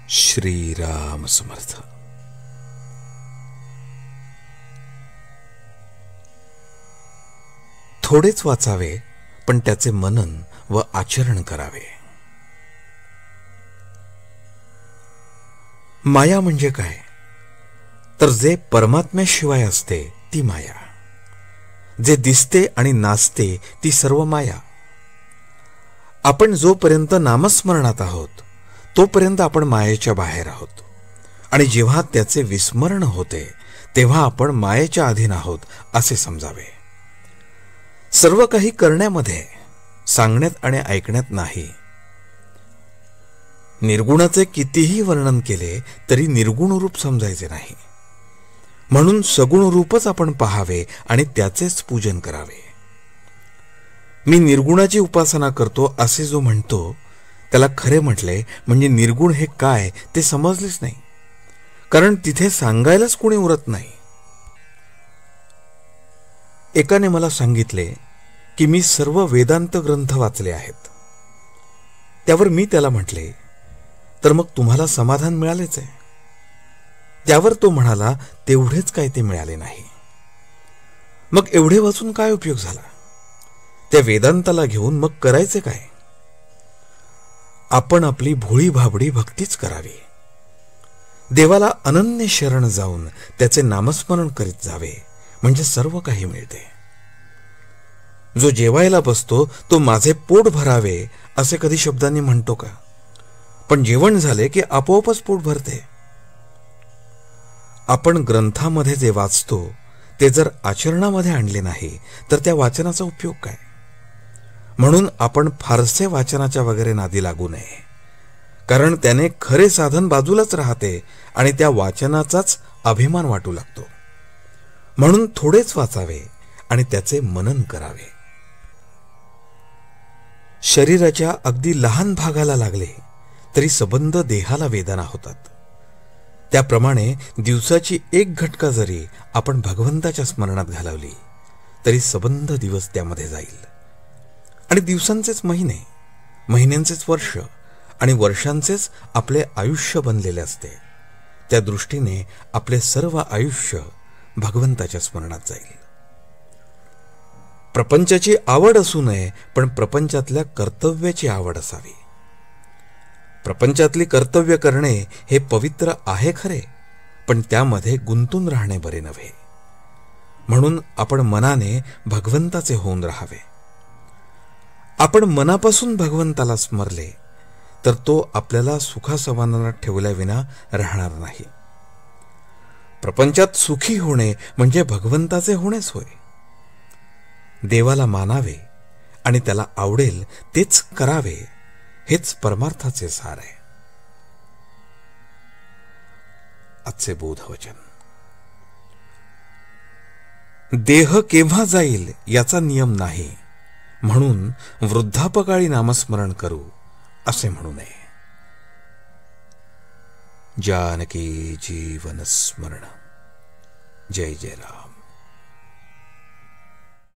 श्रीराम समर्थ. थोडेच वाचावे, पण त्याचे मनन व आचरण करावे. माया म्हणजे काय, तर जे परमात्म्याशिवाय असते ती माया. जे दिसते आणि नाचते ती सर्व माया. आपण जोपर्यंत नामस्मरणात आहोत तोपर्यंत आपण मायेच्या बाहेर आहोत, आणि जेव्हा त्याचे विस्मरण होते तेव्हा आपण मायेच्या अधीन आहोत असे समजावे. सर्व काही करण्यामध्ये, सांगण्यात आणि ऐकण्यात नाही. निर्गुणाचे कितीही वर्णन केले तरी निर्गुण रूप समजायचे नाही. म्हणून सगुण रूपच आपण पाहावे आणि त्याचेच पूजन करावे. मी निर्गुणाची उपासना करतो असे जो म्हणतो त्याला खरे म्हटले म्हणजे निर्गुण हे काय ते समजलेच नाही, कारण तिथे सांगायलाच कोणी उरत नाही. एकाने मला सांगितले की मी सर्व वेदांत ग्रंथ वाचले आहेत. त्यावर मी त्याला म्हटले, तर मग तुम्हाला समाधान मिळालेच आहे? त्यावर तो म्हणाला, तेवढेच काय ते मिळाले नाही. मग एवढे वाचून काय उपयोग झाला? त्या वेदांताला घेऊन मग करायचे काय? आपण आपली भोळी भाबडी भक्तीच करावी. देवाला अनन्य शरण जाऊन त्याचे नामस्मरण करीत जावे, म्हणजे सर्व काही मिळते. जो जेवायला बसतो तो माझे पोट भरावे असे कधी शब्दांनी म्हणतो का? पण जेवण झाले की आपोआपच पोट भरते. आपण ग्रंथामध्ये जे वाचतो ते जर आचरणामध्ये आणले नाही तर त्या वाचनाचा उपयोग काय? म्हणून आपण फारसे वाचनाच्या वगैरे नादी लागू नये, कारण त्याने खरे साधन बाजूलाच राहते आणि त्या वाचनाचाच अभिमान वाटू लागतो. म्हणून थोडेच वाचावे आणि त्याचे मनन करावे. शरीराच्या अगदी लहान भागाला लागले तरी सबंध देहाला वेदना होतात. त्याप्रमाणे दिवसाची एक घटका जरी आपण भगवंताच्या स्मरणात घालवली तरी सबंध दिवस त्यामध्ये जाईल. आणि दिवसांचेच महिने, महिन्यांचेच वर्ष आणि वर्षांचेच आपले आयुष्य बनलेले असते. त्या दृष्टीने आपले सर्व आयुष्य भगवंताच्या स्मरणात जाईल. प्रपंचाची आवड असू नये, पण प्रपंचातल्या कर्तव्याची आवड असावी. प्रपंचातली कर्तव्य करणे हे पवित्र आहे खरे, पण त्यामध्ये गुंतून राहणे बरे नव्हे. म्हणून आपण मनाने भगवंताचे होऊन राहावे. आपण मनापासून भगवंताला स्मरले तर तो आपल्याला सुखासमाधानात ठेवल्याविना राहणार नाही. प्रपंचात सुखी होणे म्हणजे भगवंताचे होणेच होय. देवाला मानावे आणि त्याला आवडेल तेच करावे, हेच परमार्थाचे सार आहे. आजचे बोधवचन. देह केव्हा जाईल याचा नियम नाही, म्हणून वृद्धापकाळी नामस्मरण करू असे म्हणू नये. जानकी जीवन स्मरण. जय जय राम.